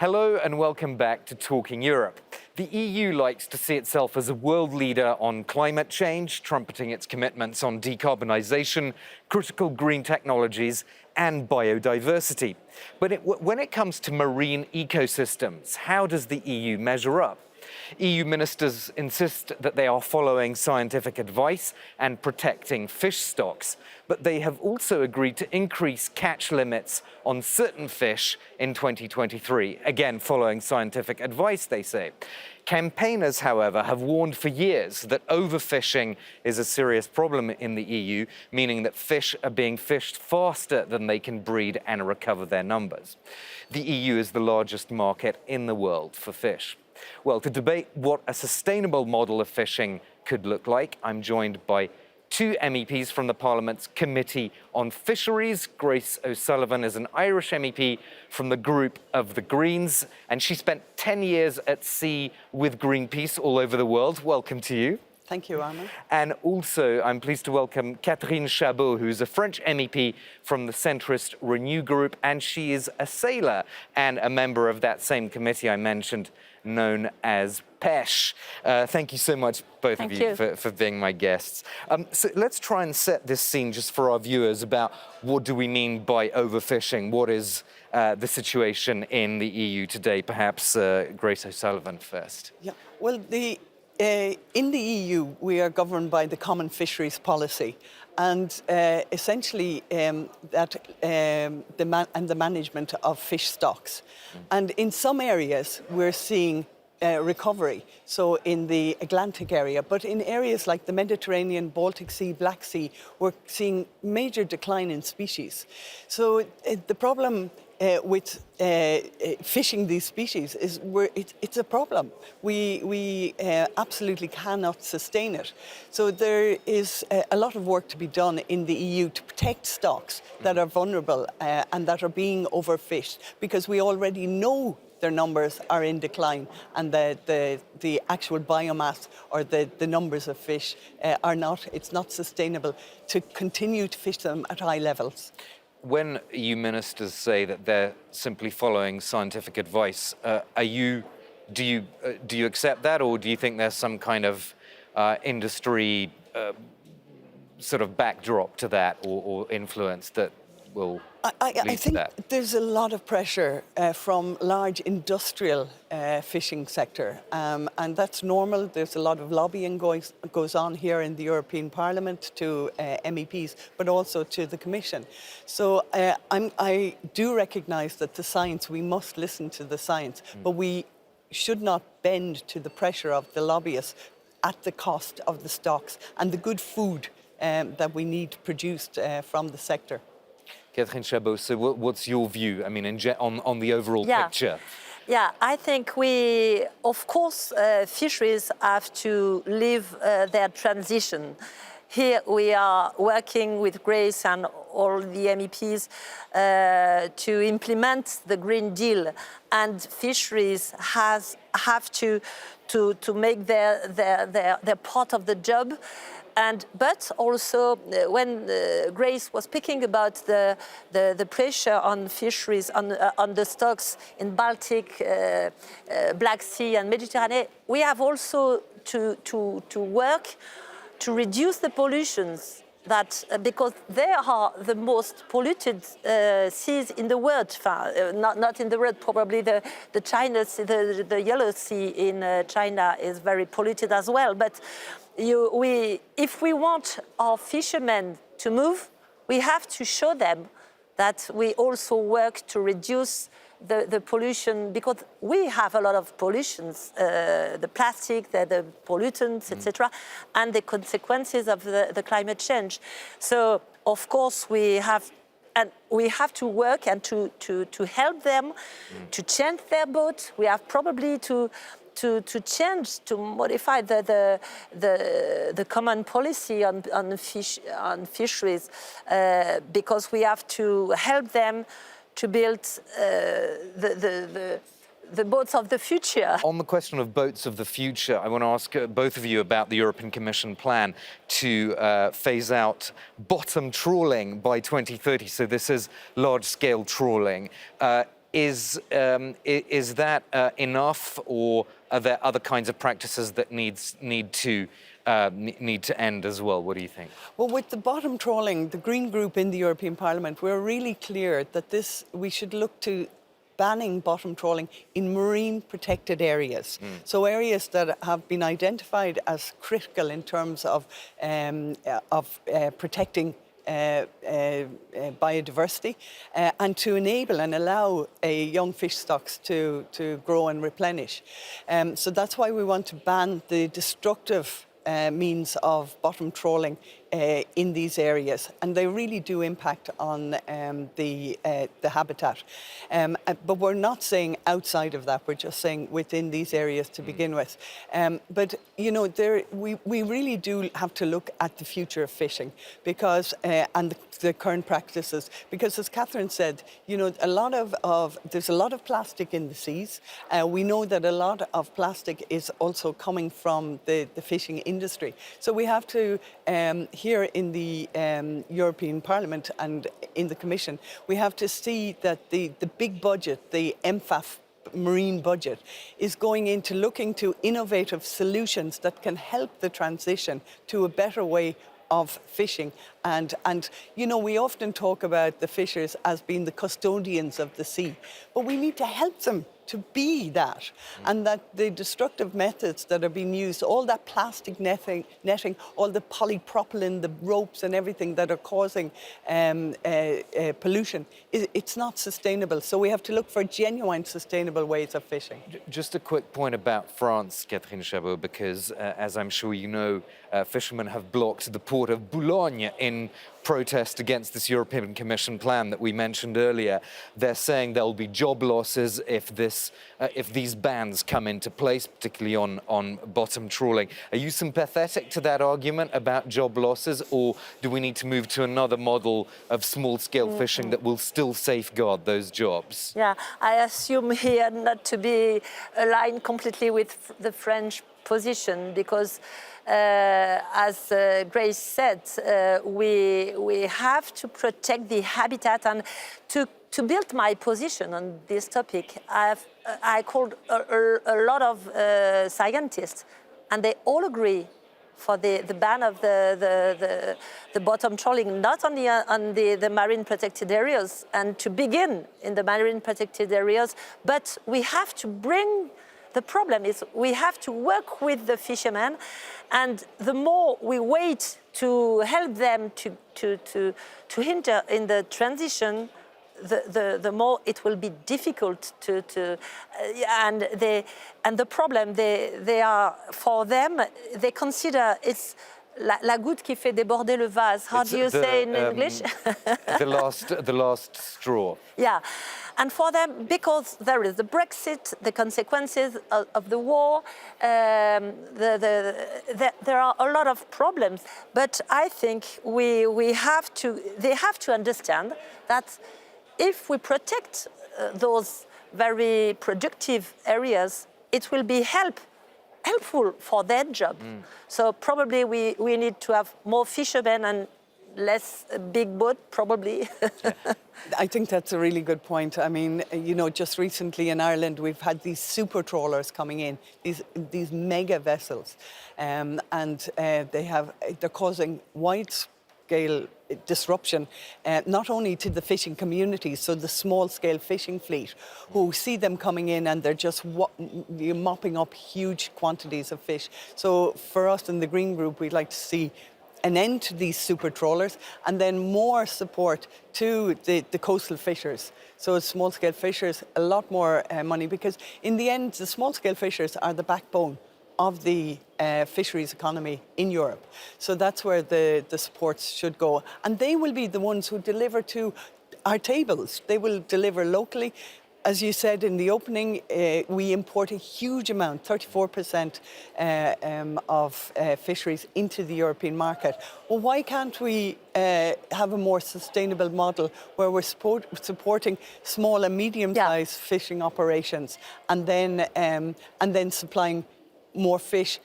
Hello and welcome back to Talking Europe. The EU likes to see itself as a world leader on climate change, trumpeting its commitments on decarbonisation, critical green technologies and biodiversity. But when it comes to marine ecosystems, how does the EU measure up? EU ministers insist that they are following scientific advice and protecting fish stocks, but they have also agreed to increase catch limits on certain fish in 2023, again following scientific advice, they say. Campaigners, however, have warned for years that overfishing is a serious problem in the EU, meaning that fish are being fished faster than they can breed and recover their numbers. The EU is the largest market in the world for fish. Well, to debate what a sustainable model of fishing could look like, I'm joined by two MEPs from the Parliament's Committee on Fisheries. Grace O'Sullivan is an Irish MEP from the group of the Greens, and she spent 10 years at sea with Greenpeace all over the world. Welcome to you. Thank you, Armin. And also, I'm pleased to welcome Catherine Chabot, who's a French MEP from the centrist Renew Group, and she is a sailor and a member of that same committee I mentioned, known as PECH. Thank you so much, both of you, for being my guests. So let's try and set this scene just for our viewers about what do we mean by overfishing? What is the situation in the EU today? Perhaps Grace O'Sullivan first. Yeah, well, in the EU, we are governed by the Common Fisheries Policy, and essentially the management of fish stocks. And in some areas, we're seeing recovery, so in the Atlantic area, but in areas like the Mediterranean, Baltic Sea, Black Sea, we're seeing major decline in species. So the problem with fishing these species is it's a problem. We absolutely cannot sustain it. So there is a lot of work to be done in the EU to protect stocks that are vulnerable and that are being overfished, because we already know their numbers are in decline, and the actual biomass or the numbers of fish it's not sustainable to continue to fish them at high levels. When EU ministers say that they're simply following scientific advice, do you accept that, or do you think there's some kind of industry sort of backdrop to that, or influence that will I think there's a lot of pressure from large industrial fishing sector, and that's normal. There's a lot of lobbying goes on here in the European Parliament to MEPs, but also to the Commission. So I do recognise that the science, we must listen to the science, but we should not bend to the pressure of the lobbyists at the cost of the stocks and the good food that we need produced from the sector. Catherine Chabot, so what's your view, I mean, on the overall picture? Yeah, I think of course, fisheries have to live their transition. Here we are working with Grace and all the MEPs to implement the Green Deal, and fisheries have to make their part of the job. But also, when Grace was speaking about the pressure on fisheries, on the stocks in Baltic, Black Sea and Mediterranean, we have also to work to reduce the pollutions because they are the most polluted seas in the world. Not in the world, probably the China Sea, the Yellow Sea in China is very polluted as well. But if we want our fishermen to move, we have to show them that we also work to reduce the pollution, because we have a lot of pollutions, the plastic, the pollutants, etc., and the consequences of the climate change. So, of course, we have to work and to help them to change their boat. We have probably to change, to modify the common policy on fisheries, because we have to help them to build the boats of the future. On the question of boats of the future, I want to ask both of you about the European Commission plan to phase out bottom trawling by 2030. So this is large-scale trawling. Is that enough, or are there other kinds of practices that need to end as well? What do you think? Well, with the bottom trawling, the Green Group in the European Parliament, we're really clear that we should look to banning bottom trawling in marine protected areas. So areas that have been identified as critical in terms of protecting biodiversity and to enable and allow young fish stocks to grow and replenish. So that's why we want to ban the destructive means of bottom trawling in these areas, and they really do impact on the habitat. But we're not saying outside of that, we're just saying within these areas to begin with. But you know, we really do have to look at the future of fishing because and the current practices, because as Catherine said, you know, there's a lot of plastic in the seas. We know that a lot of plastic is also coming from the fishing industry. So we have to here in the European Parliament and in the Commission, we have to see that the big budget, the MFAF marine budget, is going into looking to innovative solutions that can help the transition to a better way of fishing. And you know, we often talk about the fishers as being the custodians of the sea, but we need to help them to be that, and that the destructive methods that are being used, all that plastic netting, all the polypropylene, the ropes and everything that are causing pollution, it's not sustainable. So we have to look for genuine sustainable ways of fishing. Just a quick point about France, Catherine Chabot, because as I'm sure you know, fishermen have blocked the port of Boulogne in protest against this European Commission plan that we mentioned earlier. They're saying there will be job losses if these bans come into place, particularly on bottom trawling. Are you sympathetic to that argument about job losses, or do we need to move to another model of small-scale fishing that will still safeguard those jobs? Yeah, I assume here not to be aligned completely with the French position, because as Grace said, we have to protect the habitat. And to build my position on this topic, I called a lot of scientists, and they all agree for the ban of the bottom trawling, not only on the marine protected areas, and to begin in the marine protected areas, but we have to bring. The problem is we have to work with the fishermen, and the more we wait to help them to hinder in the transition, the more it will be difficult and the problem they are, for them, they consider it's la goutte qui fait déborder le vase. How do you say in English? the last straw. Yeah, and for them, because there is the Brexit, the consequences of the war, there are a lot of problems. But I think they have to understand that if we protect those very productive areas, it will be helpful for their job. So probably we need to have more fishermen and less big boat, probably. I think that's a really good point. I mean, you know, just recently in Ireland, we've had these super trawlers coming in, these mega vessels, and they're causing wide-scale disruption, not only to the fishing communities, so the small-scale fishing fleet, who see them coming in and they're just mopping up huge quantities of fish. So for us in the Green Group, we'd like to see an end to these super trawlers, and then more support to the coastal fishers. So small-scale fishers, a lot more money, because in the end, the small-scale fishers are the backbone of the fisheries economy in Europe. So that's where the supports should go. And they will be the ones who deliver to our tables. They will deliver locally. As you said in the opening, we import a huge amount, 34% of fisheries into the European market. Well, why can't we have a more sustainable model where we're supporting small and medium-sized fishing operations, and then supplying more fish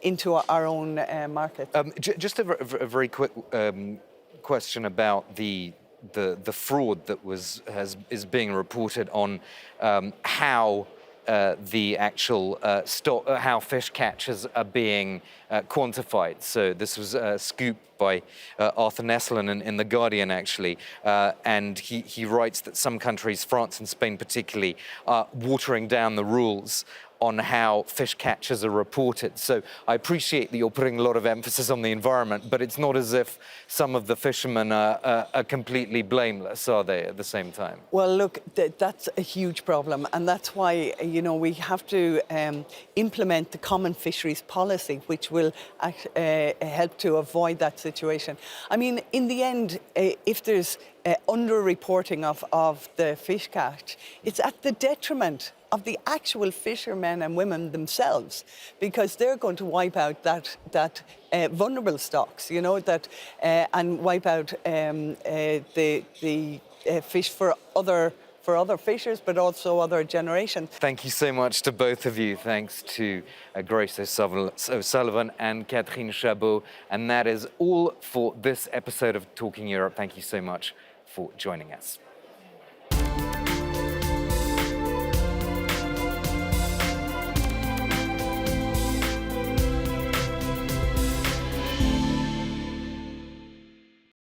into our own market? Just a very quick question about the the fraud that is being reported on how the actual how fish catches are being quantified. So this was a scoop by Arthur Nesselin in The Guardian, actually, and he writes that some countries, France and Spain particularly, are watering down the rules on how fish catches are reported. So I appreciate that you're putting a lot of emphasis on the environment, but it's not as if some of the fishermen are completely blameless, are they, at the same time? Well, look, that's a huge problem, and that's why, you know, we have to implement the common fisheries policy, which will help to avoid that situation. I mean, in the end, if there's under-reporting of the fish catch, it's at the detriment of the actual fishermen and women themselves, because they're going to wipe out that vulnerable stocks, you know, that and wipe out the fish for other fishers, but also other generations. Thank you so much to both of you. Thanks to Grace O'Sullivan and Catherine Chabot. And that is all for this episode of Talking Europe. Thank you so much for joining us.